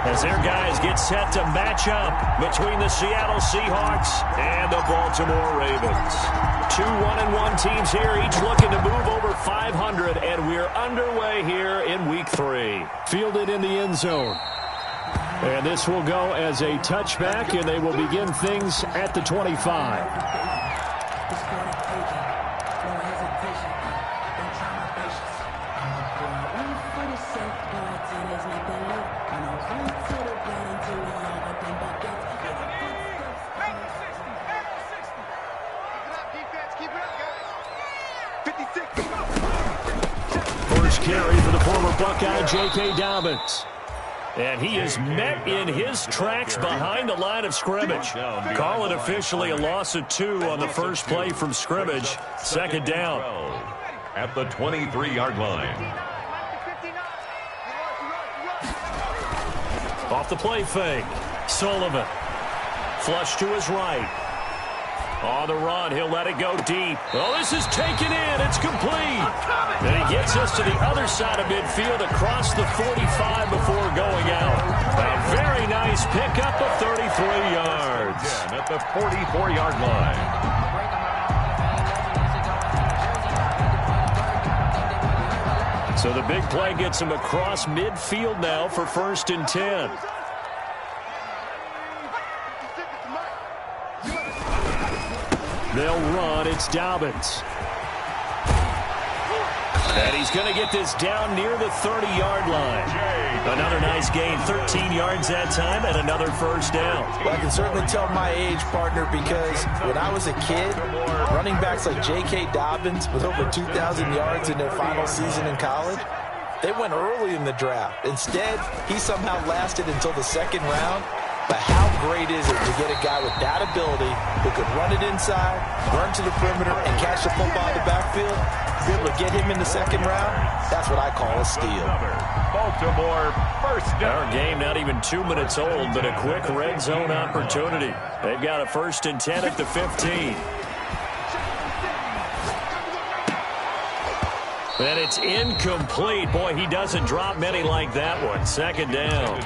as their guys get set to match up between the Seattle Seahawks and the Baltimore Ravens. Two 1-1 teams here, each looking to move over 500, and we're underway here in Week 3. Fielded in the end zone. And this will go as a touchback, and they will begin things at the 25. First carry for the former Buckeye, J.K. Dobbins. And he is met in his tracks behind the line of scrimmage. Call it officially a loss of 2 on the first play from scrimmage. Second down. At the 23-yard line. Off the play fake. Sullivan. Flush to his right. On the run, he'll let it go deep. Oh, this is taken in. It's complete. And he gets us to the other side of midfield across the 45 before going out. A very nice pickup of 33 yards. Again, at the 44-yard line. So the big play gets him across midfield now for 1st and 10. They'll run. It's Dobbins. And he's going to get this down near the 30-yard line. Another nice gain, 13 yards that time, and another first down. Well, I can certainly tell my age, partner, because when I was a kid, running backs like J.K. Dobbins with over 2,000 yards in their final season in college, they went early in the draft. Instead, he somehow lasted until the 2nd round. But how great is it to get a guy with that ability who could run it inside, run to the perimeter, and catch the football in the backfield? Be able to get him in the 2nd round, that's what I call a steal. Baltimore first down. Our game not even 2 minutes old, but a quick red zone opportunity. They've got a 1st and 10 at the 15. And it's incomplete. Boy, he doesn't drop many like that one. 2nd down.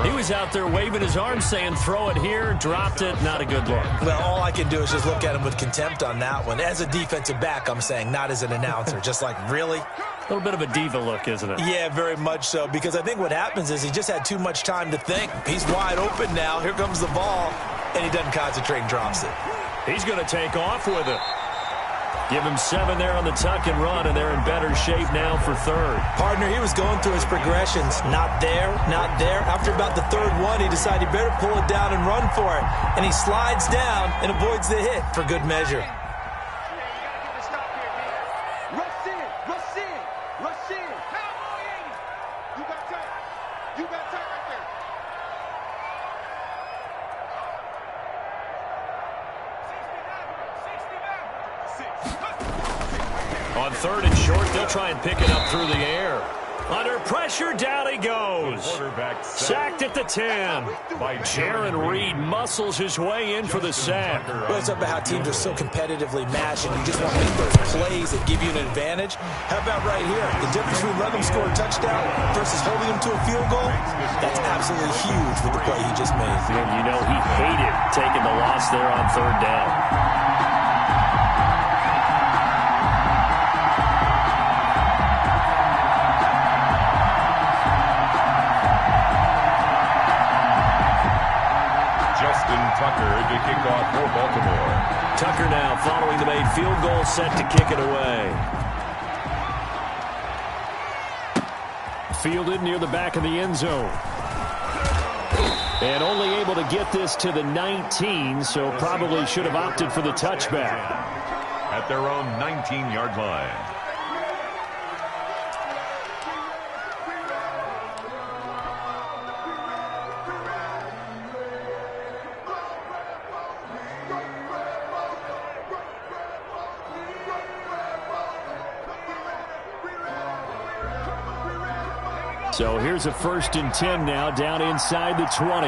He was out there waving his arms saying, throw it here, dropped it. Not a good look. Well, all I can do is just look at him with contempt on that one. As a defensive back, I'm saying, not as an announcer. Just like, really? A little bit of a diva look, isn't it? Yeah, very much so. Because I think what happens is he just had too much time to think. He's wide open now. Here comes the ball. And he doesn't concentrate and drops it. He's going to take off with it. Give him 7 there on the tuck and run, and they're in better shape now for 3rd. Partner, he was going through his progressions. Not there, not there. After about the 3rd one, he decided he better pull it down and run for it. And he slides down and avoids the hit for good measure. On 3rd and short, they'll try and pick it up through the air. Under pressure, down he goes. Sacked at the 10. Jaron Reed muscles his way in for the sack. Well, it's about how teams are so competitively matched, and you just want to make those plays that give you an advantage. How about right here? The difference between letting them score a touchdown versus holding them to a field goal, that's absolutely huge with the play he just made. You know, he hated taking the loss there on 3rd down. Tucker to kick off for Baltimore. Tucker now following the made field goal, set to kick it away. Fielded near the back of the end zone. And only able to get this to the 19, so probably should have opted for the touchback. At their own 19-yard line. So here's a 1st and 10 now, down inside the 20.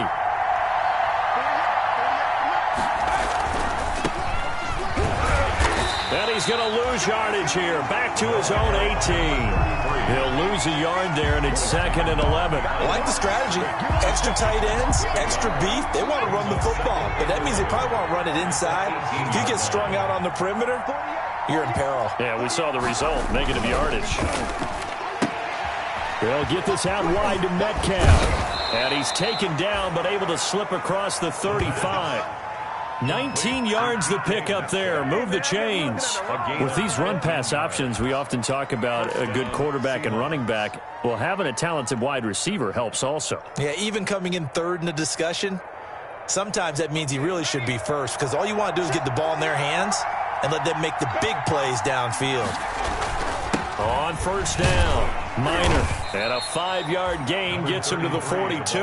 And he He's going to lose yardage here. Back to his own 18. He'll lose a yard there, and it's 2nd and 11. I like the strategy. Extra tight ends, extra beef. They want to run the football, but that means they probably want to run it inside. If you get strung out on the perimeter, you're in peril. Yeah, we saw the result, negative yardage. They'll get this out wide to Metcalf. And he's taken down, but able to slip across the 35. 19 yards the pick up there. Move the chains. With these run-pass options, we often talk about a good quarterback and running back. Well, having a talented wide receiver helps also. Yeah, even coming in third in the discussion, sometimes that means he really should be first, because all you want to do is get the ball in their hands and let them make the big plays downfield. On first down, Minor. And a 5-yard gain gets him to the 42.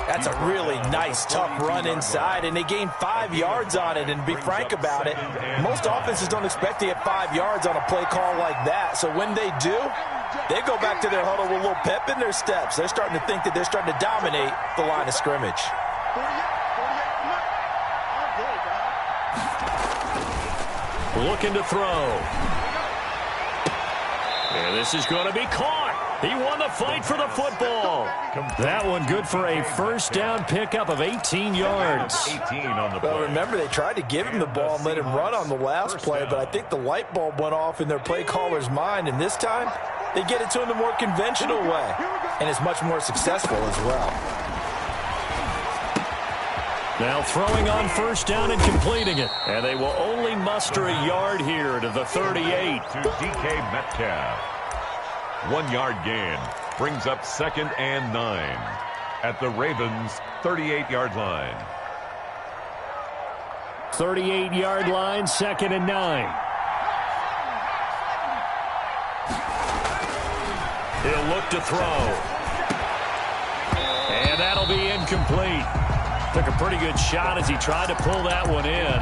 That's a really nice, tough run inside, and they gained 5 yards on it. And to be frank about it, most offenses don't expect to get 5 yards on a play call like that. So when they do, they go back to their huddle with a little pep in their steps. They're starting to think that they're starting to dominate the line of scrimmage. Looking to throw. And this is going to be caught. He won the fight for the football. That one good for a first down pickup of 18 yards. 18 on the play. Well, remember, they tried to give him the ball and let him run on the last play, but I think the light bulb went off in their play caller's mind, and this time they get it to him the more conventional way, and it's much more successful as well. Now throwing on first down and completing it. And they will only muster a yard here to the 38. To DK Metcalf. 1 yard gain. Brings up 2nd and 9. At the Ravens' 38-yard line. 38-yard line, 2nd and 9. He'll look to throw. And that'll be incomplete. Took a pretty good shot as he tried to pull that one in.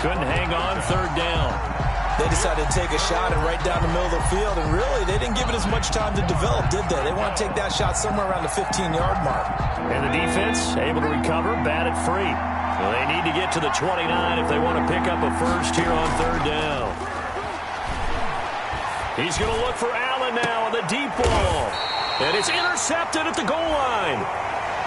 Couldn't hang on, 3rd down. They decided to take a shot and right down the middle of the field, and really, they didn't give it as much time to develop, did they? They want to take that shot somewhere around the 15-yard mark. And the defense able to recover, batted free. Well, they need to get to the 29 if they want to pick up a first here on 3rd down. He's going to look for Allen now on the deep ball. And it's intercepted at the goal line.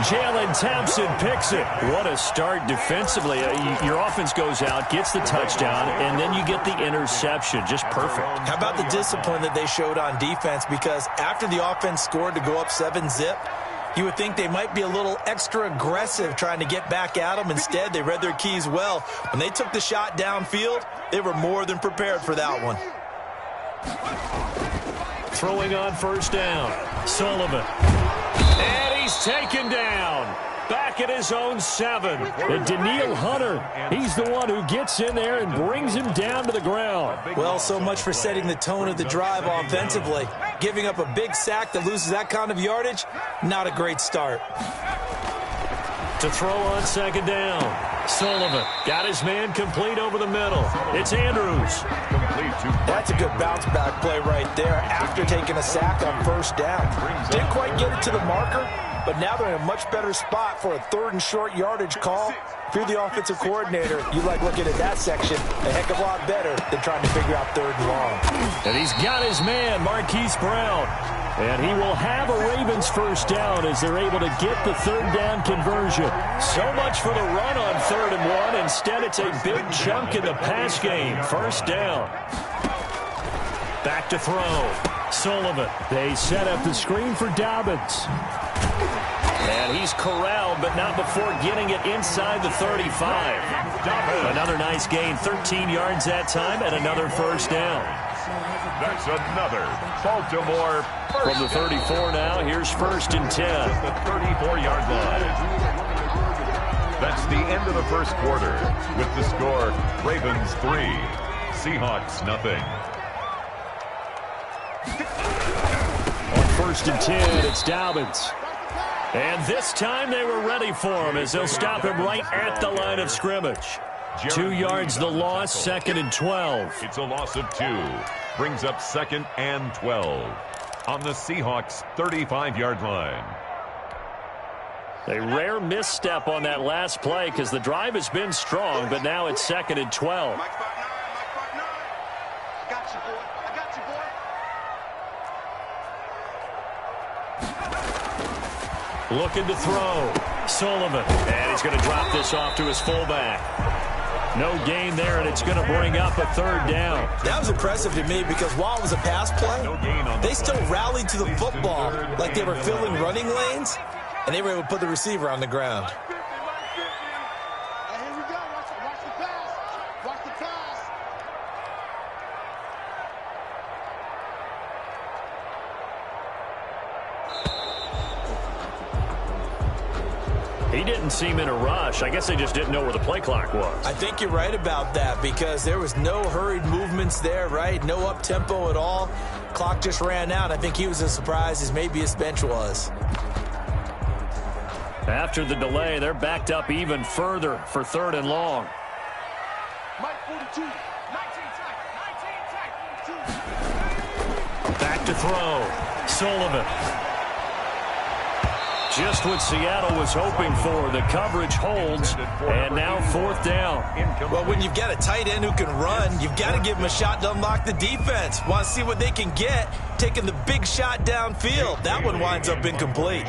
Jalen Thompson picks it. What a start defensively. Your offense goes out, gets the touchdown, and then you get the interception. Just perfect. How about the discipline that they showed on defense? Because after the offense scored to go up 7-zip, you would think they might be a little extra aggressive trying to get back at them. Instead, they read their keys well. When they took the shot downfield, they were more than prepared for that one. Throwing on first down, Sullivan. And he's taken down. Back at his own 7. And Daniil Hunter, he's the one who gets in there and brings him down to the ground. Well, so much for setting the tone of the drive offensively. Giving up a big sack that loses that kind of yardage, not a great start. To throw on 2nd down, Sullivan got his man complete over the middle. It's Andrews. That's a good bounce back play right there after taking a sack on first down. Didn't quite get it to the marker, but now they're in a much better spot for a 3rd and short yardage call. If you're the offensive coordinator, you like looking at that section a heck of a lot better than trying to figure out 3rd and long. And he's got his man, Marquise Brown. And he will have a Ravens first down as they're able to get the 3rd down conversion. So much for the run on 3rd and 1. Instead, it's a big chunk in the pass game. First down. Back to throw. Sullivan. They set up the screen for Dobbins. And he's corralled, but not before getting it inside the 35. Another nice gain, 13 yards that time, and another first down. That's another Baltimore first. From the 34 now, here's 1st and 10. The 34-yard line. That's the end of the first quarter. With the score, Ravens 3, Seahawks nothing. On 1st and 10, it's Dobbins. And this time they were ready for him as they'll stop him right at the line of scrimmage. 2 yards the loss, 2nd and 12. It's a loss of 2. Brings up 2nd and 12 on the Seahawks' 35-yard line. A rare misstep on that last play because the drive has been strong, but now it's 2nd and 12. Looking to throw. Sullivan. And he's going to drop this off to his fullback. No gain there, and it's going to bring up a third down. That was impressive to me because while it was a pass play, they still rallied to the football like they were filling running lanes, and they were able to put the receiver on the ground. He didn't seem in a rush. I guess they just didn't know where the play clock was. I think you're right about that because there was no hurried movements there, right? No up-tempo at all. Clock just ran out. I think he was as surprised as maybe his bench was. After the delay, they're backed up even further for 3rd and long. Back to throw. Sullivan. Just what Seattle was hoping for. The coverage holds, and now 4th down. Well, when you've got a tight end who can run, you've got to give him a shot to unlock the defense. Want to see what they can get, taking the big shot downfield. That one winds up incomplete.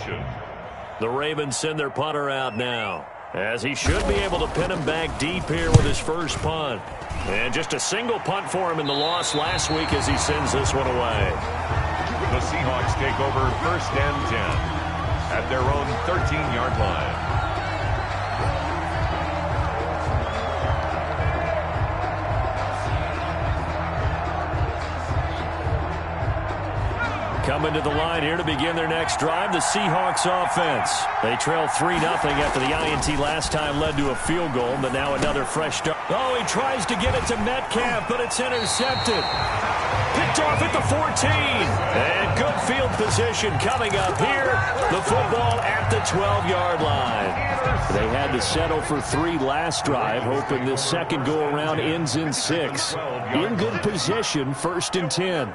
The Ravens send their punter out now, as he should be able to pin him back deep here with his first punt. And just a single punt for him in the loss last week as he sends this one away. The Seahawks take over 1st and 10. At their own 13-yard line. Coming to the line here to begin their next drive, the Seahawks offense. They trail 3-0 after the INT last time led to a field goal, but now another fresh start. Oh, he tries to get it to Metcalf, but it's intercepted. Picked off at the 14. And good field position coming up here. The football at the 12-yard line. They had to settle for 3 last drive, hoping this second go-around ends in 6. In good position, 1st and 10.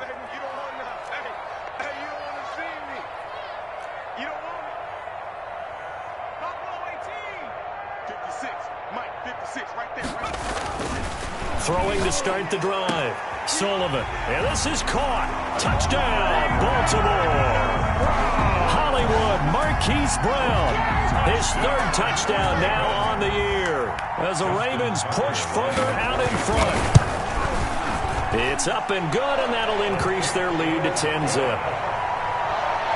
Throwing to start the drive. Sullivan. And this is caught. Touchdown, Baltimore. Hollywood, Marquise Brown. His 3rd touchdown now on the year as the Ravens push further out in front. It's up and good, and that'll increase their lead to 10-zip.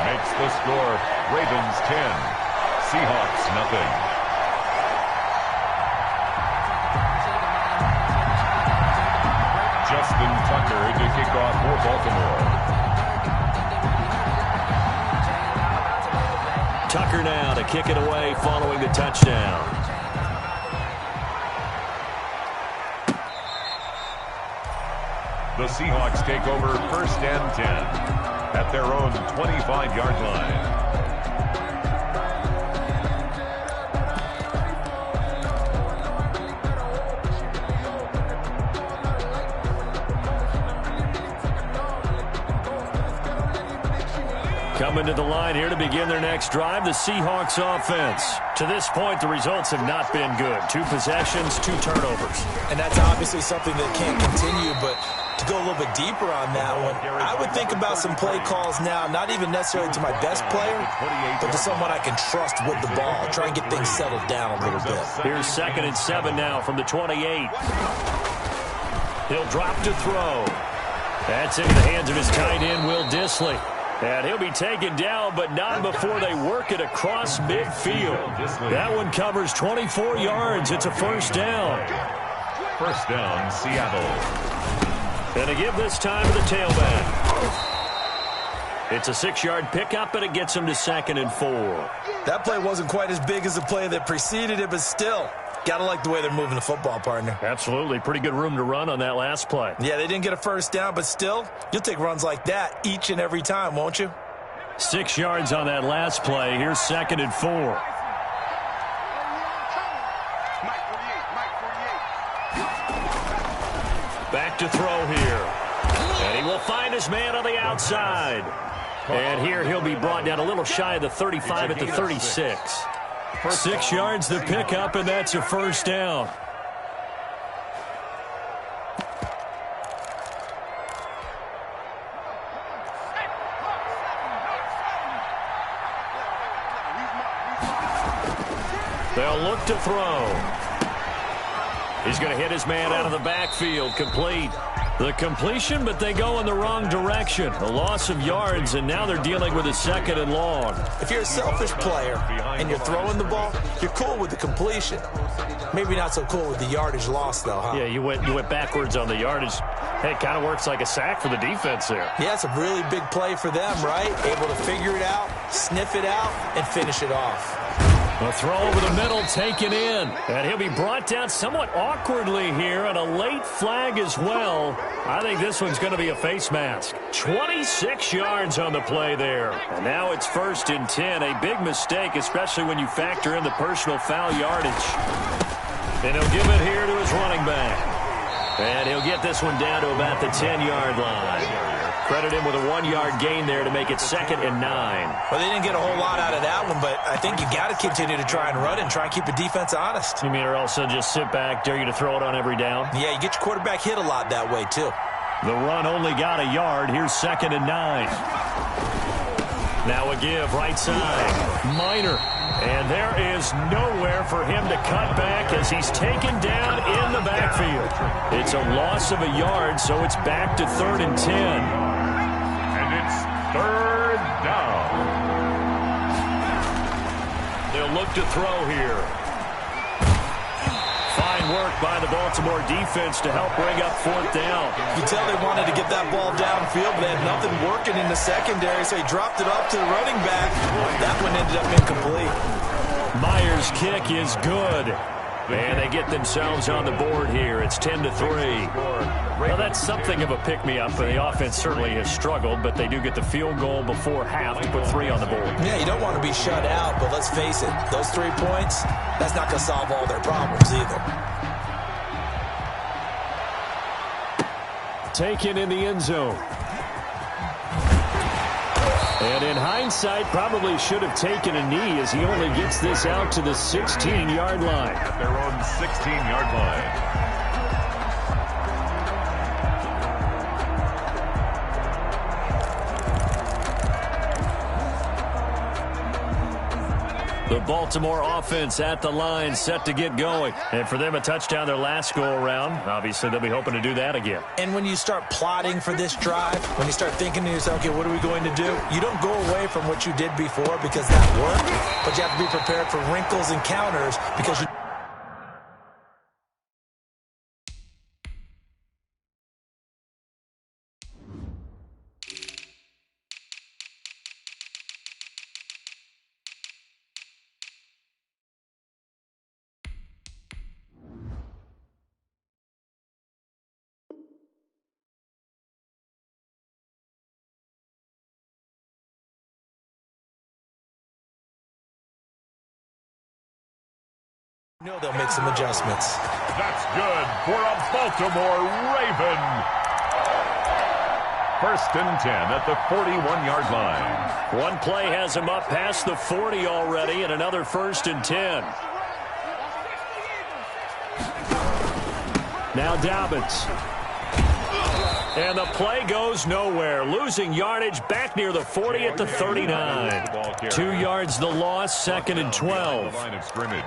Makes the score Ravens 10, Seahawks nothing. Justin Tucker to kick off for Baltimore. Tucker now to kick it away following the touchdown. The Seahawks take over 1st and 10 at their own 25-yard line. Coming to the line here to begin their next drive, the Seahawks offense. To this point, the results have not been good. 2 possessions, 2 turnovers. And that's obviously something that can't continue, but to go a little bit deeper on that one, I would think about some play calls now, not even necessarily to my best player, but to someone I can trust with the ball. Try and get things settled down a little bit. Here's 2nd and 7 now from the 28. He'll drop to throw. That's into the hands of his tight end, Will Dissly. And he'll be taken down, but not before they work it across midfield. That one covers 24 yards. It's a 1st down. 1st down, Seattle. And to give this time to the tailback. It's a 6-yard pickup, and it gets him to 2nd and 4. That play wasn't quite as big as the play that preceded it, but still, got to like the way they're moving the football, partner. Absolutely. Pretty good room to run on that last play. Yeah, they didn't get a 1st down, but still, you'll take runs like that each and every time, won't you? 6 yards on that last play. Here's 2nd and 4. Back to throw here. And he will find his man on the outside. And here he'll be brought down a little shy of the 35 at the 36. 6 yards to pick up, and that's a 1st down. They'll look to throw. He's going to hit his man out of the backfield. Complete. The completion, but they go in the wrong direction. A loss of yards, and now they're dealing with a 2nd and long. If you're a selfish player and you're throwing the ball, you're cool with the completion. Maybe not so cool with the yardage loss, though, huh? Yeah, you went backwards on the yardage. Hey, it kind of works like a sack for the defense there. Yeah, it's a really big play for them, right? Able to figure it out, sniff it out, and finish it off. A throw over the middle taken in. And he'll be brought down somewhat awkwardly here, and a late flag as well. I think this one's going to be a face mask. 26 yards on the play there. And now it's 1st and 10. A big mistake, especially when you factor in the personal foul yardage. And he'll give it here to his running back. And he'll get this one down to about the 10-yard line. Credit him with a 1-yard gain there to make it 2nd and 9. Well, they didn't get a whole lot out of that one, but I think you got to continue to try and run it and try and keep the defense honest. You mean, or also just sit back, dare you to throw it on every down? Yeah, you get your quarterback hit a lot that way, too. The run only got a yard. Here's 2nd and 9. Now a give, right side. Minor. And there is nowhere for him to cut back as he's taken down in the backfield. It's a loss of a yard, so it's back to 3rd and 10. And it's 3rd down. They'll look to throw here. Fine work by the Baltimore defense to help bring up 4th down. You tell they wanted to get that ball downfield, but they had nothing working in the secondary, so he dropped it off to the running back. That one ended up incomplete. Myers' kick is good. And they get themselves on the board here. It's 10-3. Well, that's something of a pick-me-up. The offense certainly has struggled, but they do get the field goal before half to put 3 on the board. Yeah, you don't want to be shut out, but let's face it, those 3 points, that's not going to solve all their problems either. Taken in the end zone. And in hindsight, probably should have taken a knee as he only gets this out to the 16-yard line. At their own 16-yard line. The Baltimore offense at the line, set to get going. And for them, a touchdown their last go-around. Obviously, they'll be hoping to do that again. And when you start plotting for this drive, when you start thinking to yourself, okay, what are we going to do? You don't go away from what you did before because that worked, but you have to be prepared for wrinkles and counters because you... No, they'll make some adjustments. That's good for a Baltimore Raven. 1st and 10 at the 41-yard line. One play has him up past the 40 already, and another 1st and 10. Now Dobbins. And the play goes nowhere. Losing yardage back near the 40 at the 39. 2 yards the loss, 2nd and 12. Line of scrimmage.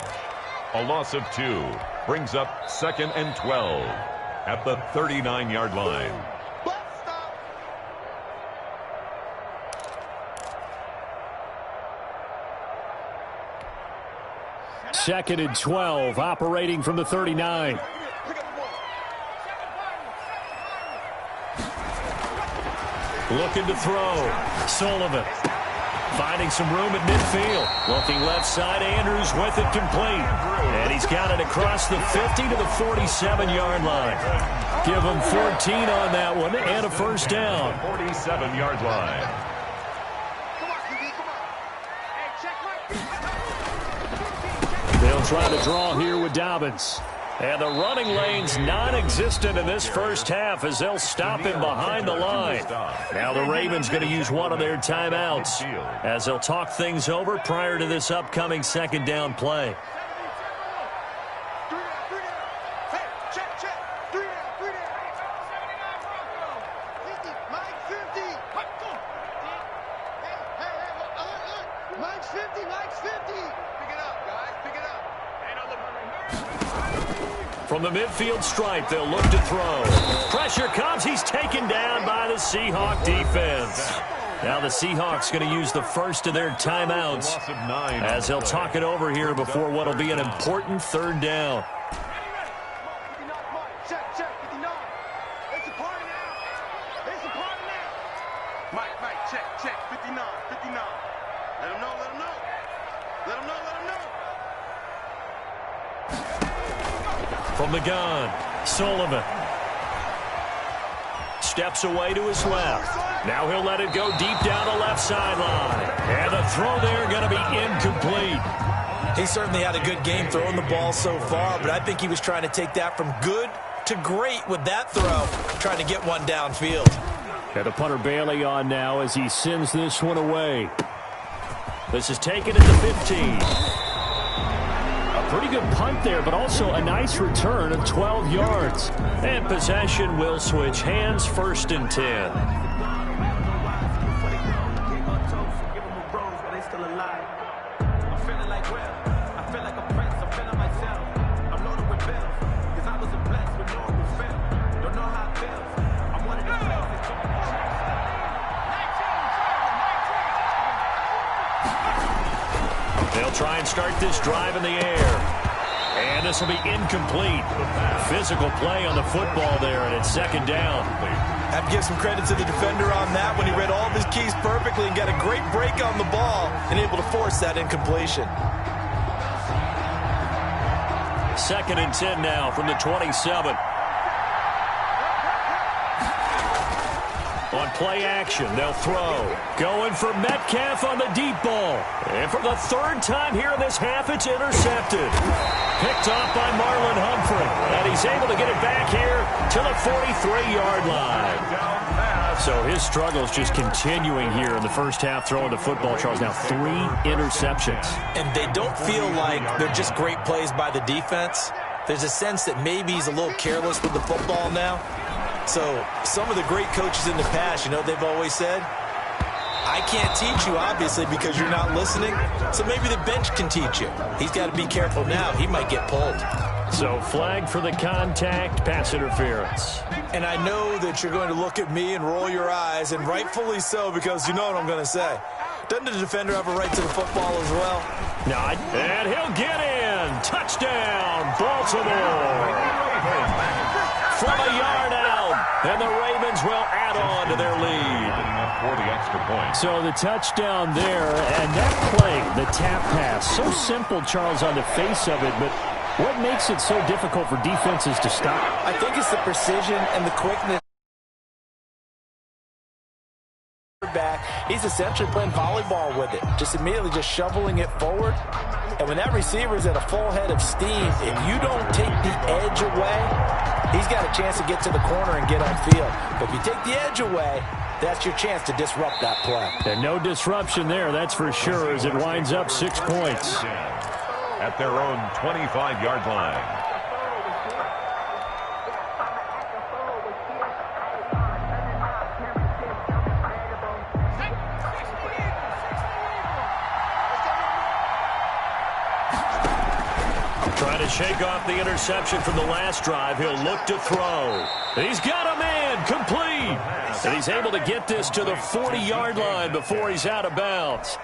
A loss of 2 brings up 2nd and 12 at the 39-yard line. Second and 12, operating from the 39. Looking to throw. Sullivan. Finding some room at midfield. Looking left side, Andrews with it complete. And he's got it across the 50 to the 47-yard line. Give him 14 on that one and a 1st down. 47-yard line. They'll try to draw here with Dobbins. And the running lane's non-existent in this first half as they'll stop him behind the line. Now the Ravens going to use one of their timeouts as they'll talk things over prior to this upcoming 2nd down play. Mike's 50. Pick it up, guys. Pick it up. From the midfield stripe, they'll look to throw. Pressure comes. He's taken down by the Seahawk defense. Now the Seahawks going to use the first of their timeouts as they'll talk it over here before what will be an important third down. From the gun, Sullivan steps away to his left. Now he'll let it go deep down the left sideline. And the throw there going to be incomplete. He certainly had a good game throwing the ball so far, but I think he was trying to take that from good to great with that throw, trying to get one downfield. And the punter Bailey on now as he sends this one away. This is taken at the 15. A pretty good punt there, but also a nice return of 12 yards. And possession will switch hands, 1st and 10. They'll try and start this drive in the air. And this will be incomplete. Physical play on the football there, and it's 2nd down. I have to give some credit to the defender on that when he read all of his keys perfectly and got a great break on the ball and able to force that incompletion. 2nd and 10 now from the 27. On play action, they'll throw. Going for Metcalf on the deep ball. And for the 3rd time here in this half, it's intercepted. Picked off by Marlon Humphrey. And he's able to get it back here to the 43-yard line. So his struggles just continuing here in the first half throwing the football, Charles. Now 3 interceptions. And they don't feel like they're just great plays by the defense. There's a sense that maybe he's a little careless with the football now. So some of the great coaches in the past, you know, they've always said, I can't teach you, obviously, because you're not listening. So maybe the bench can teach you. He's got to be careful now. He might get pulled. So flag for the contact, pass interference. And I know that you're going to look at me and roll your eyes, and rightfully so, because you know what I'm going to say. Doesn't the defender have a right to the football as well? No, and he'll get in. Touchdown, Baltimore. From a yard out, and the Ravens will add on to their lead. For the extra point. So the touchdown there, and that play, the tap pass, so simple, Charles, on the face of it, but what makes it so difficult for defenses to stop? I think it's the precision and the quickness. Back, he's essentially playing volleyball with it, just immediately just shoveling it forward. And when that receiver is at a full head of steam, if you don't take the edge away, he's got a chance to get to the corner and get upfield. But if you take the edge away, that's your chance to disrupt that play. And no disruption there, that's for sure, as it winds up 6 points. At their own 25-yard line. Trying to shake off the interception from the last drive. He'll look to throw. He's got a man complete. And he's able to get this to the 40-yard line before he's out of bounds.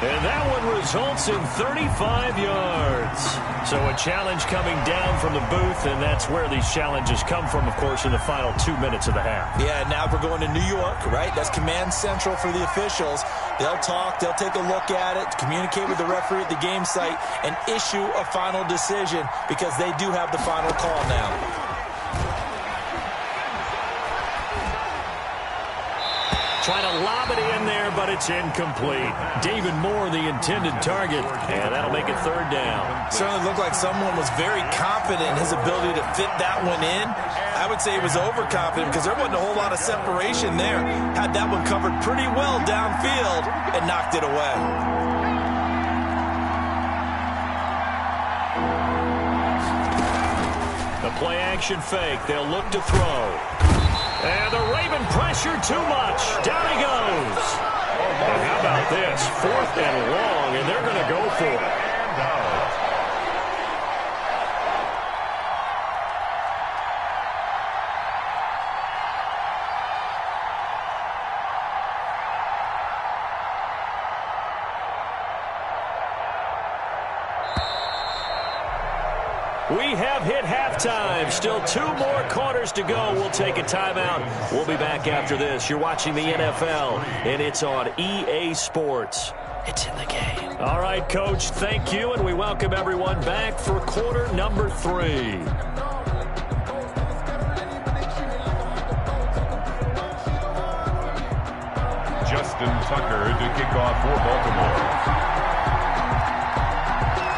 And that one results in 35 yards. So a challenge coming down from the booth, and that's where these challenges come from, of course, in the final 2 minutes of the half. Yeah, now we're going to New York, right? That's command central for the officials. They'll talk, they'll take a look at it, communicate with the referee at the game site, and issue a final decision because they do have the final call now. Trying to lob it in there, but it's incomplete. David Moore, the intended target, and that'll make it 3rd down. Certainly looked like someone was very confident in his ability to fit that one in. I would say he was overconfident because there wasn't a whole lot of separation there. Had that one covered pretty well downfield and knocked it away. The play-action fake. They'll look to throw. And the Raven pressure too much. Down he goes. And how about this? 4th and long, and they're going to go for it. We have hit halftime. Still 2 more quarters to go. We'll take a timeout. We'll be back after this. You're watching the NFL, and it's on EA Sports. It's in the game. All right, Coach, thank you, and we welcome everyone back for quarter number 3. Justin Tucker to kick off for Baltimore.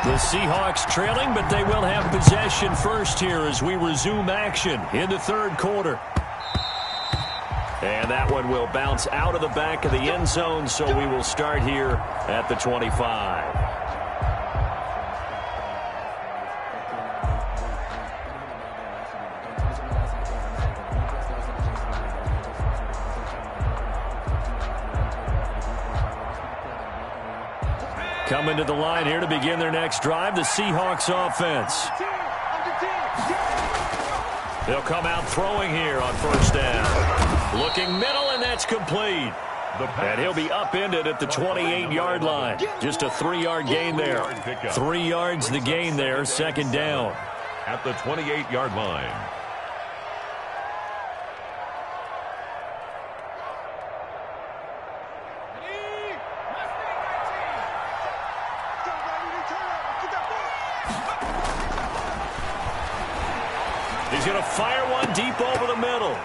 The Seahawks trailing, but they will have possession first here as we resume action in the third quarter. And that one will bounce out of the back of the end zone, so we will start here at the 25. Coming to the line here to begin their next drive, the Seahawks offense. They'll come out throwing here on first down. Looking middle, and that's complete. And he'll be upended at the 28-yard line. Just a 3-yard gain there. 3 yards the gain there, second down. At the 28-yard line. He's going to fire one deep over the middle.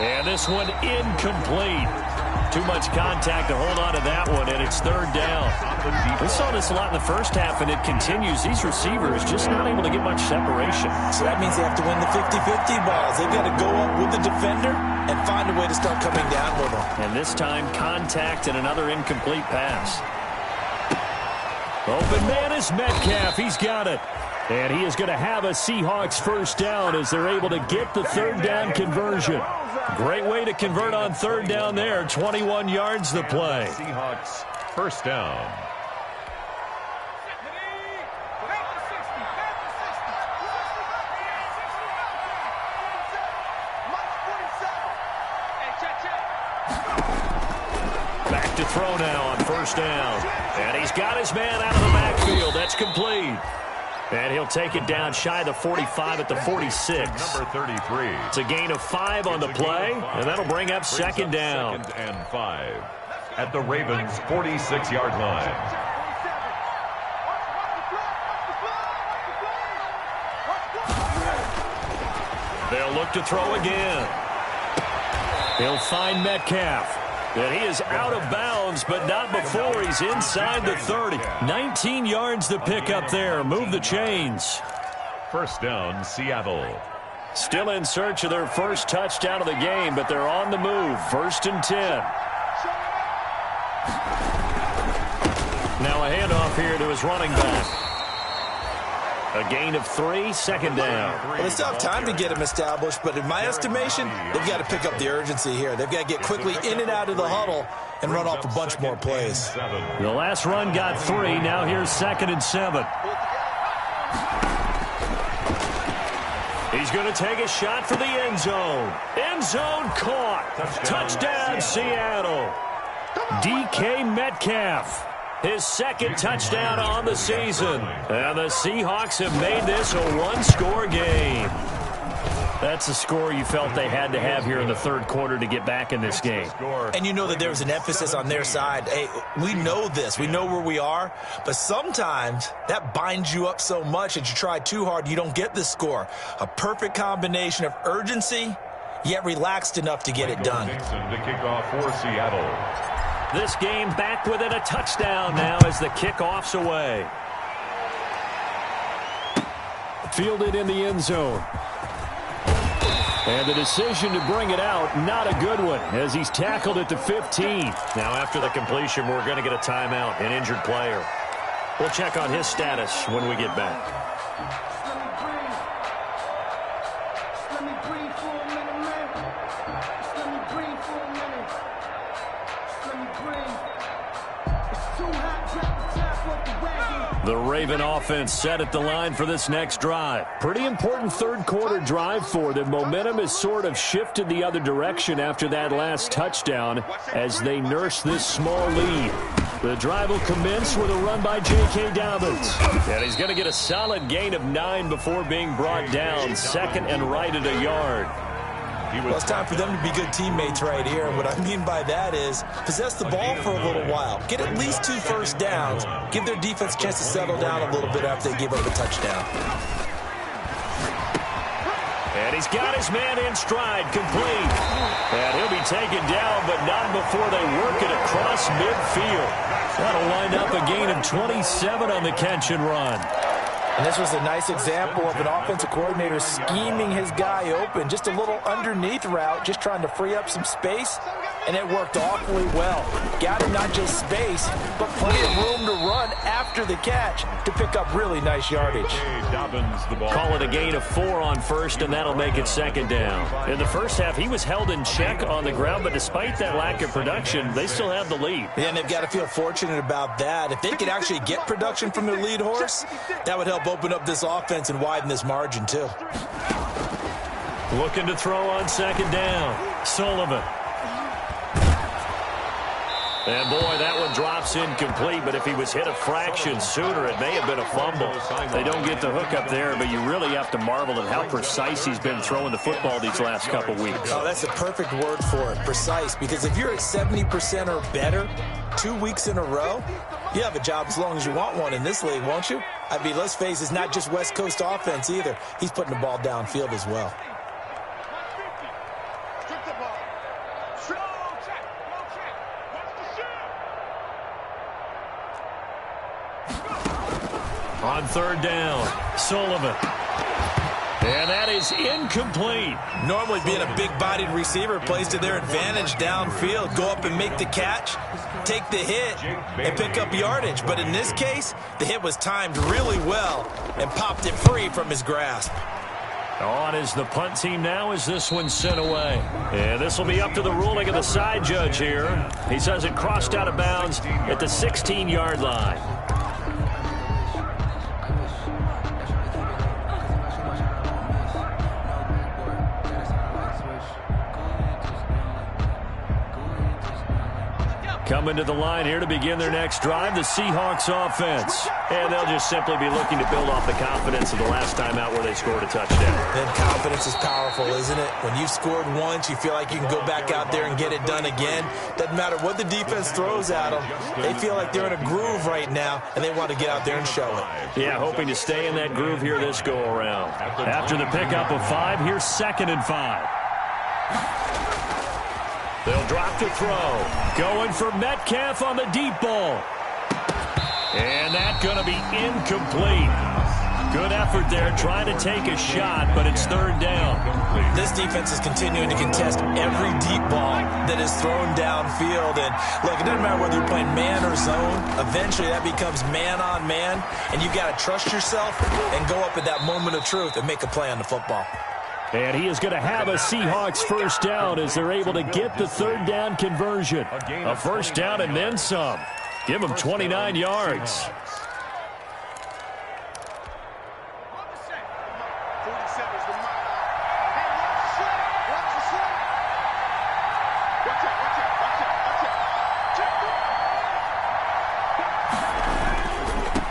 And this one incomplete. Too much contact to hold on to that one, and it's third down. We saw this a lot in the first half, and it continues. These receivers just not able to get much separation. So that means they have to win the 50-50 balls. They've got to go up with the defender and find a way to start coming down with them. And this time, contact and another incomplete pass. Open man is Metcalf. He's got it. And he is going to have a Seahawks first down as they're able to get the third down conversion. Great way to convert on third down there. 21 yards the play. Seahawks first down. Back to throw now on first down. And he's got his man out of the backfield. That's complete. And he'll take it down shy of the 45 at the 46. Number 33. It's a gain of 5 on the play, and that'll bring up second down. Second and 5 at the Ravens' 46-yard line. They'll look to throw again. He'll find Metcalf. And he is out of bounds, but not before he's inside the 30. 19 yards to pick up there. Move the chains. First down, Seattle. Still in search of their first touchdown of the game, but they're on the move. First and 10. Now a handoff here to his running back. A gain of 3, second down. Well, they still have time to get him established, but in my estimation, they've got to pick up the urgency here. They've got to get quickly in and out of the huddle and run off a bunch more plays. The last run got 3. Now here's second and 7. He's going to take a shot for the end zone. End zone caught. Touchdown, Seattle. DK Metcalf. His second touchdown on the season. And the Seahawks have made this a one-score game. That's a score you felt they had to have here in the third quarter to get back in this game. And you know that there was an emphasis on their side. Hey, we know this. We know where we are. But sometimes that binds you up so much that you try too hard, you don't get the score. A perfect combination of urgency, yet relaxed enough to get it done. To kick off for Seattle. This game back within a touchdown now as the kickoff's away. Fielded in the end zone. And the decision to bring it out, not a good one, as he's tackled at the 15. Now after the completion, we're going to get a timeout, an injured player. We'll check on his status when we get back. The Raven offense set at the line for this next drive. Pretty important third quarter drive for them. Momentum has sort of shifted the other direction after that last touchdown as they nurse this small lead. The drive will commence with a run by J.K. Dobbins. And he's going to get a solid gain of 9 before being brought down. Second and right at a yard. Well, it's time for them to be good teammates right here. And what I mean by that is possess the ball for a little while. Get at least 2 first downs. Give their defense a chance to settle down a little bit after they give up a touchdown. And he's got his man in stride, complete. And he'll be taken down, but not before they work it across midfield. That'll wind up a gain of 27 on the catch and run. And this was a nice example of an offensive coordinator scheming his guy open. Just a little underneath route, just trying to free up some space, and it worked awfully well. Got him not just space, but plenty of room to run after the catch to pick up really nice yardage. Call it a gain of 4 on first, and that'll make it second down. In the first half, he was held in check on the ground, but despite that lack of production, they still have the lead. Yeah, and they've got to feel fortunate about that. If they could actually get production from their lead horse, that would help open up this offense and widen this margin too. Looking to throw on second down. Sullivan. And boy, that one drops incomplete, but if he was hit a fraction sooner, it may have been a fumble. They don't get the hook up there, but you really have to marvel at how precise he's been throwing the football these last couple weeks. Oh, that's a perfect word for it, precise, because if you're at 70% or better 2 weeks in a row, you have a job as long as you want one in this league, won't you? I mean, let's face it, it's not just West Coast offense either. He's putting the ball downfield as well. On third down, Sullivan. And that is incomplete. Normally being a big-bodied receiver plays to their advantage downfield. Go up and make the catch, take the hit, and pick up yardage. But in this case, the hit was timed really well and popped it free from his grasp. On is the punt team now as this one's sent away. And this will be up to the ruling of the side judge here. He says it crossed out of bounds at the 16-yard line. Coming to the line here to begin their next drive, the Seahawks offense. And they'll just simply be looking to build off the confidence of the last time out where they scored a touchdown. And confidence is powerful, isn't it? When you've scored once, you feel like you can go back out there and get it done again. Doesn't matter what the defense throws at them. They feel like they're in a groove right now, and they want to get out there and show it. Yeah, hoping to stay in that groove here this go-around. After the pickup of 5, here's 2nd and 5. They'll drop to throw. Going for Metcalf on the deep ball. And that's going to be incomplete. Good effort there trying to take a shot, but it's third down. This defense is continuing to contest every deep ball that is thrown downfield. And look, it doesn't matter whether you're playing man or zone. Eventually that becomes man on man, and you've got to trust yourself and go up at that moment of truth and make a play on the football. And he is going to have a Seahawks first down as they're able to get the third down conversion. A first down and then some. Give them 29 yards.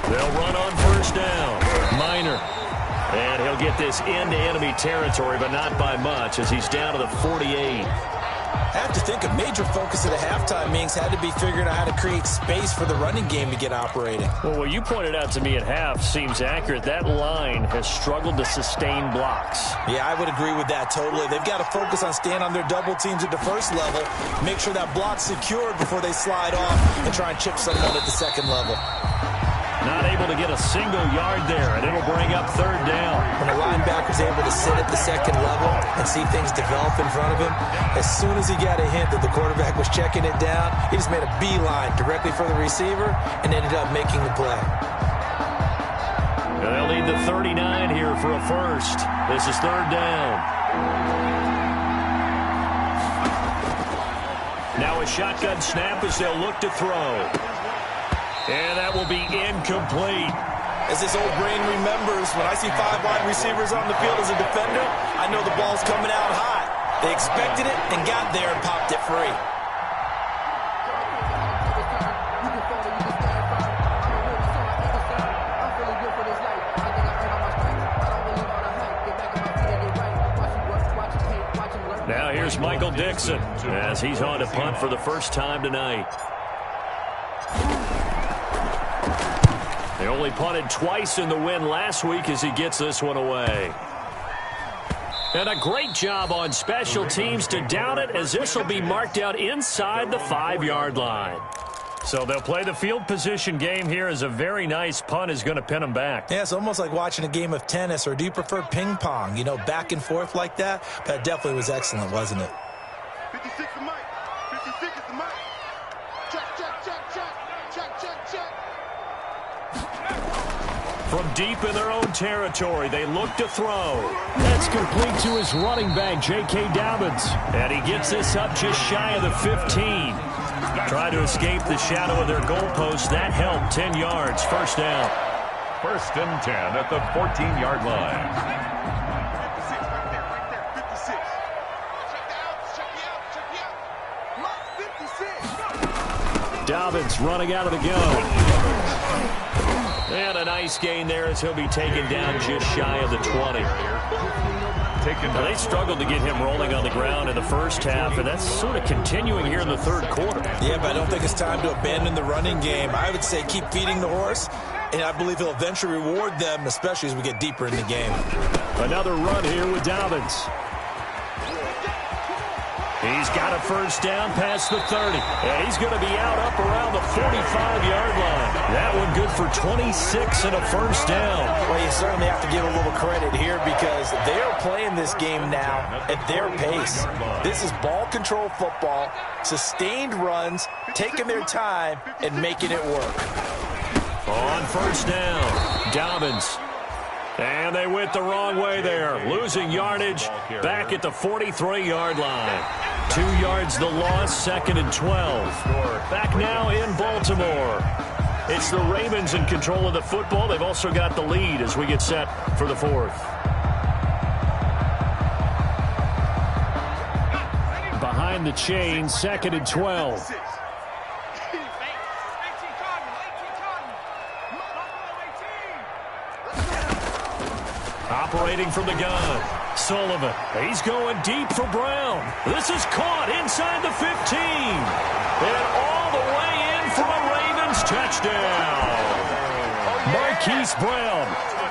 They'll run on first down. Minor. And he'll get this into enemy territory, but not by much as he's down to the 48. I have to think a major focus of the halftime meetings had to be figuring out how to create space for the running game to get operating. Well, what you pointed out to me at half seems accurate. That line has struggled to sustain blocks. Yeah, I would agree with that totally. They've got to focus on staying on their double teams at the first level, make sure that block's secured before they slide off and try and chip someone at the second level. Not able to get a single yard there, and it'll bring up third down. When a linebacker's able to sit at the second level and see things develop in front of him, as soon as he got a hint that the quarterback was checking it down, he just made a beeline directly for the receiver and ended up making the play. And they'll need the 39 here for a first. This is third down. Now a shotgun snap as they'll look to throw. And that will be incomplete. As this old brain remembers, when I see 5 wide receivers on the field as a defender, I know the ball's coming out hot. They expected it and got there and popped it free. Here's Michael Dixon as he's on to punt for the first time tonight. They only punted twice in the win last week as he gets this one away. And a great job on special teams to down it, as this will be marked out inside the 5-yard line. So they'll play the field position game here as a very nice punt is going to pin them back. Yeah, it's almost like watching a game of tennis, or do you prefer ping pong? You know, back and forth like that? That definitely was excellent, wasn't it? 56 the mic. 56 is the mic. Check, check, check, check. Check, check, check. From deep in their own territory, they look to throw. That's complete to his running back, J.K. Dobbins. And he gets this up just shy of the 15. Trying to escape the shadow of their goalpost. That helped. 10 yards. First down. First and 10 at the 14-yard line. 56 right there, 56. Check the outs, check the outs, check the outs. Mark 56. Dobbins running out of the gun. And a nice gain there as he'll be taken down just shy of the 20. Now, they struggled to get him rolling on the ground in the first half, and that's sort of continuing here in the third quarter. Yeah, but I don't think it's time to abandon the running game. I would say keep feeding the horse, and I believe he'll eventually reward them, especially as we get deeper in the game. Another run here with Dobbins. He's got a first down past the 30. And he's going to be out up around the 45-yard line. That one good for 26 and a first down. Well, you certainly have to give a little credit here because they are playing this game now at their pace. This is ball control football, sustained runs, taking their time, and making it work. On first down, Dobbins. And they went the wrong way there, losing yardage back at the 43-yard line. 2 yards the loss, second and 12. Back now in Baltimore. It's the Ravens in control of the football. They've also got the lead as we get set for the fourth. Behind the chain, second and 12. Operating from the gun, Sullivan. He's going deep for Brown. This is caught inside the 15. And all the way in for a Ravens touchdown. Marquise Brown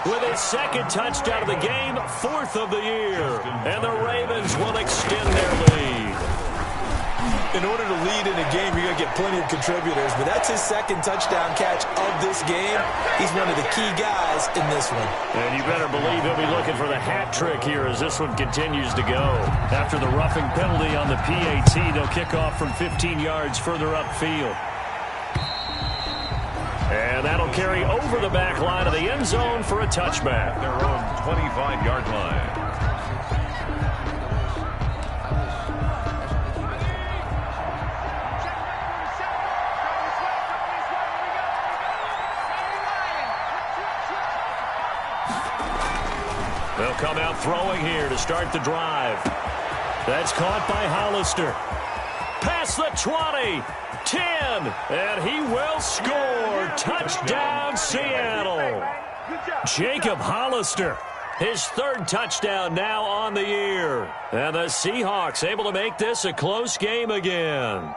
with his second touchdown of the game, fourth of the year. And the Ravens will extend their lead. In order to lead in a game, you're going to get plenty of contributors, but that's his second touchdown catch of this game. He's one of the key guys in this one. And you better believe he'll be looking for the hat trick here as this one continues to go. After the roughing penalty on the PAT, they'll kick off from 15 yards further upfield. And that'll carry over the back line of the end zone for a touchback. Their own 25-yard line. They'll come out throwing here to start the drive. That's caught by Hollister. Past the 20, 10, and he will score. Touchdown, Seattle. Jacob Hollister, his third touchdown now on the year. And the Seahawks able to make this a close game again.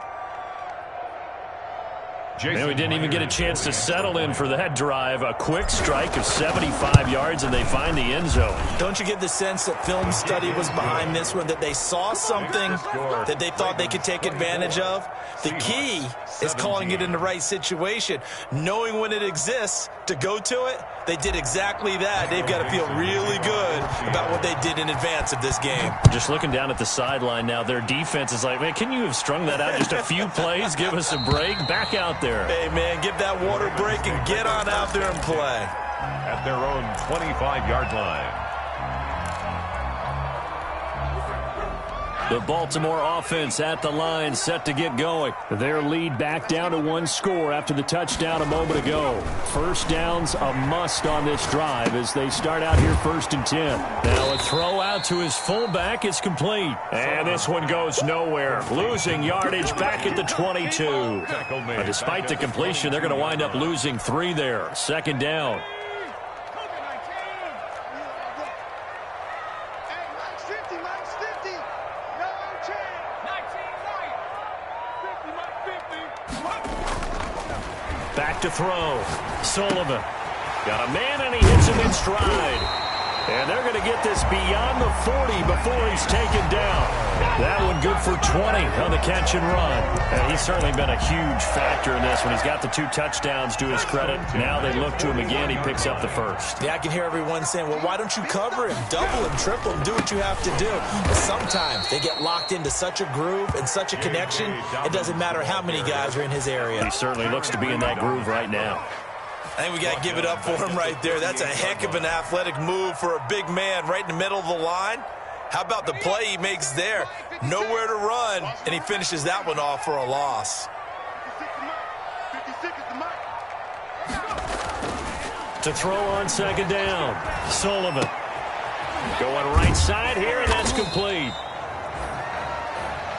And we didn't even get a chance to settle in for that drive. A quick strike of 75 yards, and they find the end zone. Don't you get the sense that film study was behind this one, that they saw something that they thought they could take advantage of? The key is calling it in the right situation, knowing when it exists to go to it. They did exactly that. They've got to feel really good about what they did in advance of this game. Just looking down at the sideline now, their defense is like, man, can you have strung that out just a few plays? Give us a break. Back out there. Hey, man, give that water break and get on out there and play. At their own 25-yard line. The Baltimore offense at the line, set to get going. Their lead back down to one score after the touchdown a moment ago. First down's a must on this drive as they start out here first and 10. Now a throw out to his fullback is complete. And this one goes nowhere. Losing yardage back at the 22. Despite the completion, they're going to wind up losing 3 there. Second down. Hey, Mike's 50, Mike's 50. No chance. to throw. Sullivan. Got a man, and he hits him in stride. And they're going to get this beyond the 40 before he's taken down. That one good for 20 on the catch and run. And he's certainly been a huge factor in this one. He's got the 2 touchdowns to his credit. Now they look to him again. He picks up the first. Yeah, I can hear everyone saying, well, why don't you cover him? Double him, triple him, do what you have to do. But sometimes they get locked into such a groove and such a connection, it doesn't matter how many guys are in his area. He certainly looks to be in that groove right now. I think we got to give it up for him right there. That's a heck of an athletic move for a big man right in the middle of the line. How about the play he makes there? Nowhere to run, and he finishes that one off for a loss. To throw on second down, Sullivan. Going right side here, and that's complete.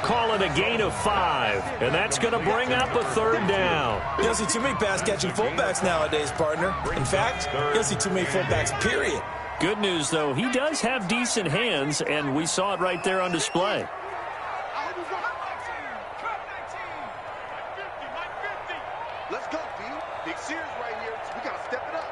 Call it a gain of 5, and that's going to bring up a third down. You don't see too many pass-catching fullbacks nowadays, partner. In fact, you don't see too many fullbacks, period. Good news, though, he does have decent hands, and we saw it right there on display. Let's go, B. Big Sears right here. We got to step it up.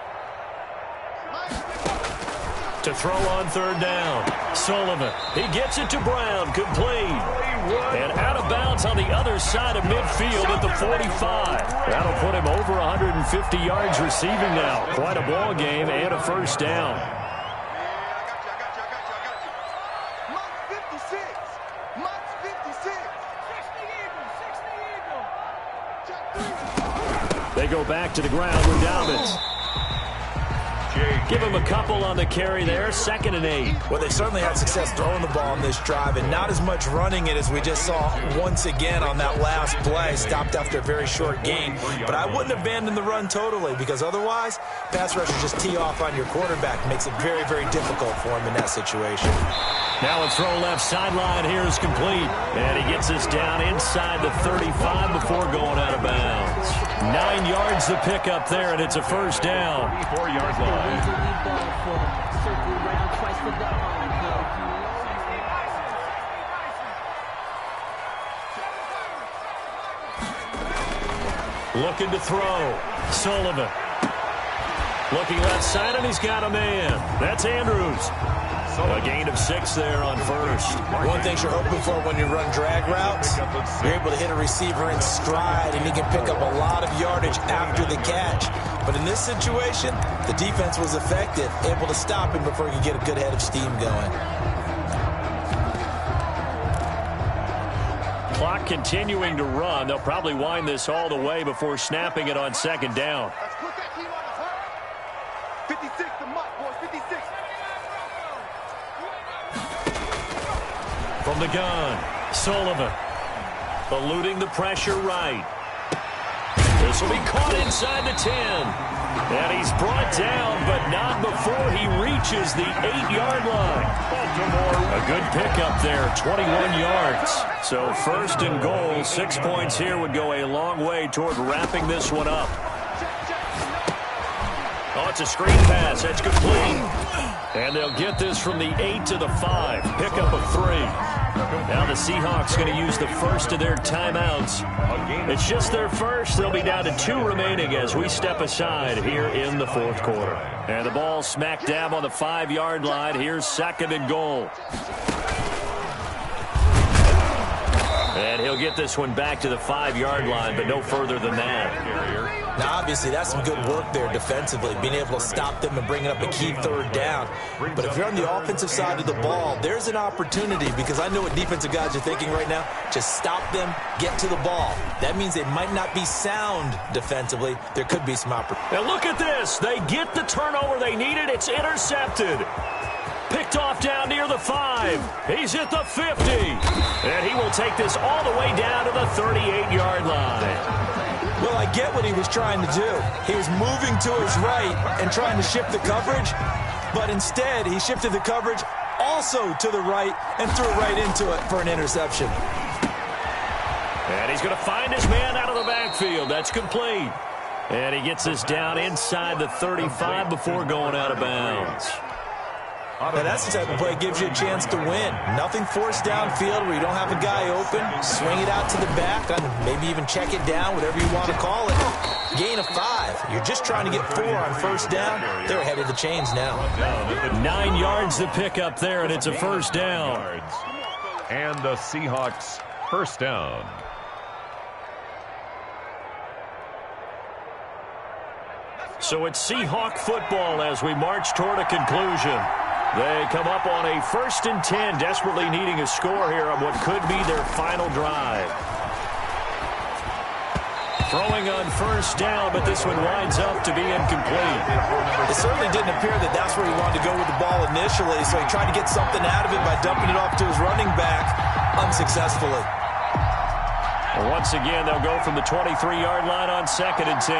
To throw on third down, Sullivan. He gets it to Brown, complete. And out of bounds on the other side of midfield at the 45. That'll put him over 150 yards receiving now. Quite a ball game and a first down. They go back to the ground with Dobbins. Give him a couple on the carry there, 2nd and 8. Well, they certainly had success throwing the ball on this drive, and not as much running it as we just saw once again on that last play. Stopped after a very short gain. But I wouldn't abandon the run totally, because otherwise, pass rushers just tee off on your quarterback. Makes it very, very difficult for him in that situation. Now a throw left sideline here is complete. And he gets us down inside the 35 before going out of bounds. 9 yards to pick up there, and it's a first down. 4-yard line. Looking to throw. Sullivan. Looking left side, and he's got a man. That's Andrews. A gain of 6 there on first. One thing you're hoping for when you run drag routes, you're able to hit a receiver in stride, and he can pick up a lot of yardage after the catch. But in this situation, the defense was effective, able to stop him before he could get a good head of steam going. Clock continuing to run. They'll probably wind this all the way before snapping it on second down. Let's put that team on the hunt. 56 the mutt, boys. 56. From the gun, Sullivan. Eluding the pressure right. This will be caught inside the 10. And he's brought down, but not before he reaches the 8-yard line. Baltimore, a good pickup there, 21 yards. So first and goal, 6 points here would go a long way toward wrapping this one up. Oh, it's a screen pass. That's complete. And they'll get this from the 8 to the 5. Pickup of 3. Now the Seahawks going to use the first of their timeouts. It's just their first. They'll be down to 2 remaining as we step aside here in the fourth quarter. And the ball smack dab on the 5-yard line. Here's 2nd and goal. And he'll get this one back to the 5-yard line, but no further than that. Now, obviously, that's some good work there defensively, being able to stop them and bringing up a key third down. But if you're on the offensive side of the ball, there's an opportunity, because I know what defensive guys are thinking right now. Just stop them, get to the ball. That means they might not be sound defensively. There could be some opportunity. And look at this. They get the turnover they needed. It's intercepted. Picked off down near the 5. He's at the 50. And he will take this all the way down to the 38-yard line. Well, I get what he was trying to do. He was moving to his right and trying to shift the coverage, but instead he shifted the coverage also to the right and threw it right into it for an interception. And he's going to find his man out of the backfield. That's complete. And he gets this down inside the 35 before going out of bounds. Now, that's the type of play that gives you a chance to win. Nothing forced downfield where you don't have a guy open. Swing it out to the back, and maybe even check it down, whatever you want to call it. Gain of 5. You're just trying to get 4 on first down. They're ahead of the chains now. 9 yards to pick up there, and it's a first down. And the Seahawks first down. So it's Seahawk football as we march toward a conclusion. They come up on a 1st and 10, desperately needing a score here on what could be their final drive. Throwing on first down, but this one winds up to be incomplete. It certainly didn't appear that that's where he wanted to go with the ball initially, so he tried to get something out of it by dumping it off to his running back unsuccessfully. Well, once again, they'll go from the 23-yard line on 2nd and 10.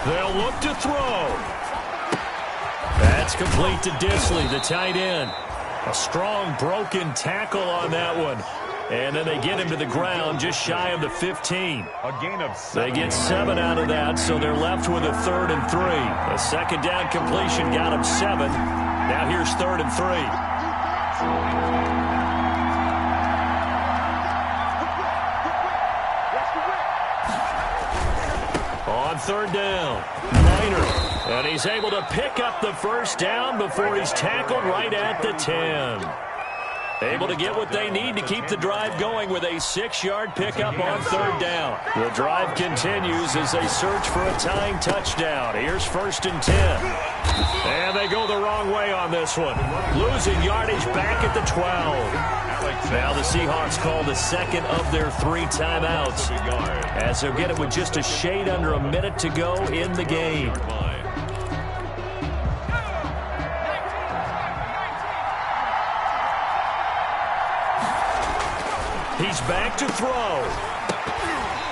They'll look to throw. That's complete to Disley, the tight end. A strong broken tackle on that one. And then they get him to the ground just shy of the 15. A gain of 7. They get 7 out of that, so they're left with a 3rd and 3. A 2nd down completion got him 7. Now here's 3rd and 3. On 3rd down, Minor, and he's able to pick up the first down before he's tackled right at the 10. Able to get what they need to keep the drive going with a 6-yard pickup on 3rd down. The drive continues as they search for a tying touchdown. Here's 1st and 10. And they go the wrong way on this one. Losing yardage back at the 12. Now the Seahawks call the 2nd of their 3 timeouts, as they'll get it with just a shade under a minute to go in the game. He's back to throw.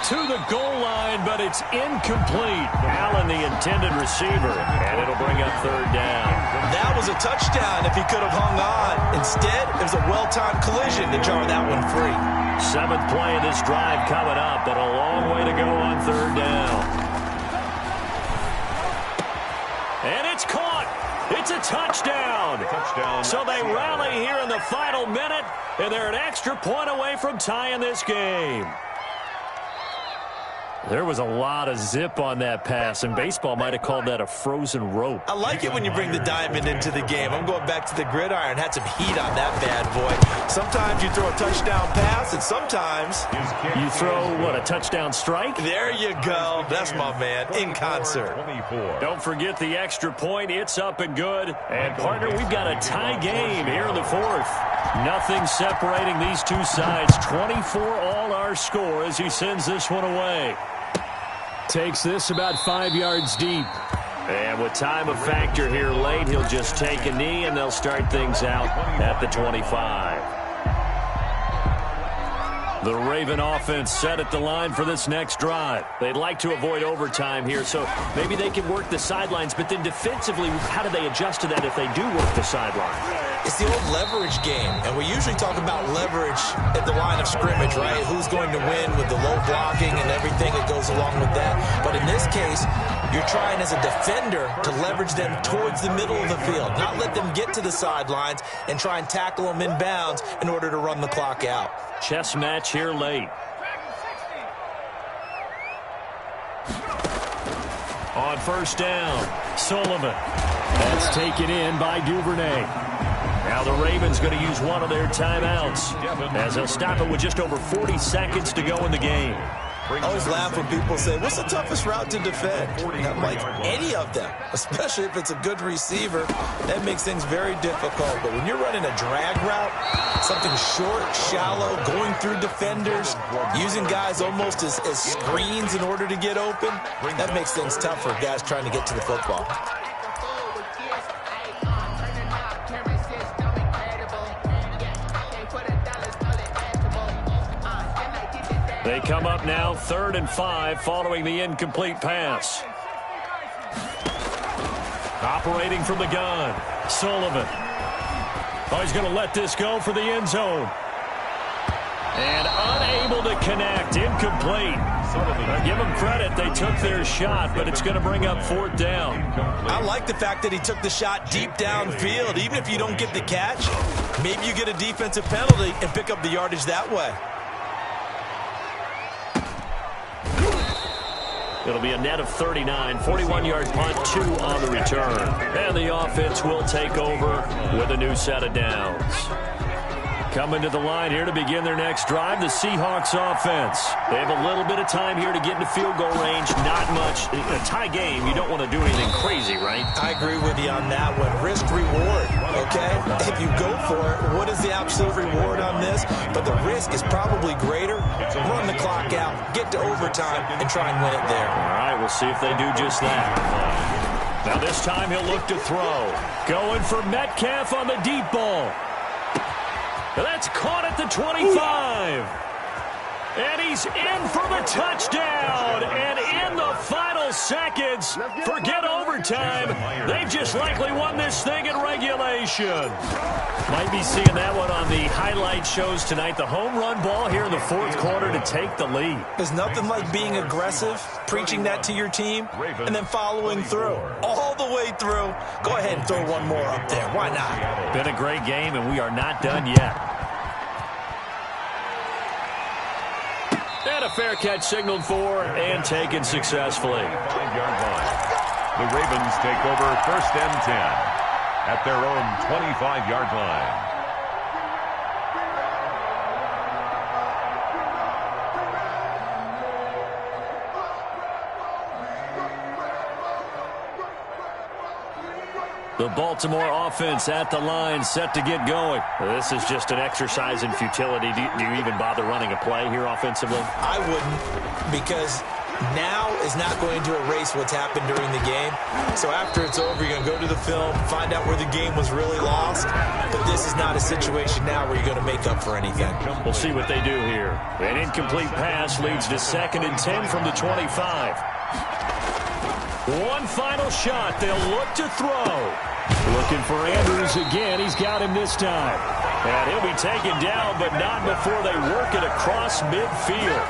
To the goal line, but it's incomplete. Allen, the intended receiver, and it'll bring up 3rd down. That was a touchdown if he could have hung on. Instead, it was a well-timed collision to jar that one free. 7th play of this drive coming up, but a long way to go on 3rd down. And it's caught. It's a touchdown. So they rally here in the final minute, and they're an extra point away from tying this game. There was a lot of zip on that pass, and baseball might have called that a frozen rope. I like it when you bring the diamond into the game. I'm going back to the gridiron. Had some heat on that bad boy. Sometimes you throw a touchdown pass, and sometimes you throw, what, a touchdown strike? There you go. That's my man, in concert. 24. Don't forget the extra point. It's up and good. And, partner, we've got a tie game here in the 4th. Nothing separating these two sides. 24 all our score as he sends this one away. Takes this about 5 yards deep. And with time a factor here late, he'll just take a knee, and they'll start things out at the 25. The Raven offense set at the line for this next drive. They'd like to avoid overtime here, so maybe they can work the sidelines, but then defensively, how do they adjust to that if they do work the sideline? It's the old leverage game, and we usually talk about leverage at the line of scrimmage, right? Who's going to win with the low blocking and everything that goes along with that. But in this case, you're trying as a defender to leverage them towards the middle of the field, not let them get to the sidelines and try and tackle them in bounds in order to run the clock out. Chess match here late. On first down, Sullivan. That's taken in by Duvernay. Now the Ravens going to use one of their timeouts, as they'll stop it with just over 40 seconds to go in the game. I always laugh when people say, what's the toughest route to defend? And I'm like, any of them, especially if it's a good receiver. That makes things very difficult. But when you're running a drag route, something short, shallow, going through defenders, using guys almost as screens in order to get open, that makes things tough for guys trying to get to the football. They come up now 3rd and 5 following the incomplete pass. Operating from the gun, Sullivan. Oh, he's going to let this go for the end zone. And unable to connect, incomplete. Give them credit, they took their shot, but it's going to bring up 4th down. I like the fact that he took the shot deep downfield. Even if you don't get the catch, maybe you get a defensive penalty and pick up the yardage that way. It'll be a net of 39, 41-yard punt, 2 on the return. And the offense will take over with a new set of downs. Coming to the line here to begin their next drive, the Seahawks offense. They have a little bit of time here to get into field goal range. Not much. In a tie game, you don't want to do anything crazy, right? I agree with you on that one. Risk-reward, okay? If you go for it, what is the absolute reward on this? But the risk is probably greater. Run the clock out, get to overtime, and try and win it there. All right, we'll see if they do just that. Now this time he'll look to throw. Going for Metcalf on the deep ball. That's caught at the 25. And he's in for the touchdown. And in the final seconds, forget overtime. They've just likely won this thing in regulation. Might be seeing that one on the highlight shows tonight. The home run ball here in the fourth quarter to take the lead. There's nothing like being aggressive, preaching that to your team, and then following through. All the way through. Go ahead and throw one more up there. Why not? Been a great game, and we are not done yet. And a fair catch signaled for and taken successfully. 5-yard line. The Ravens take over 1st and 10 at their own 25-yard line. The Baltimore offense at the line, set to get going. This is just an exercise in futility. Do you even bother running a play here offensively? I wouldn't, because now is not going to erase what's happened during the game. So after it's over, you're going to go to the film, find out where the game was really lost. But this is not a situation now where you're going to make up for anything. We'll see what they do here. An incomplete pass leads to 2nd and 10 from the 25. One final shot. They'll look to throw. Looking for Andrews again. He's got him this time. And he'll be taken down, but not before they work it across midfield.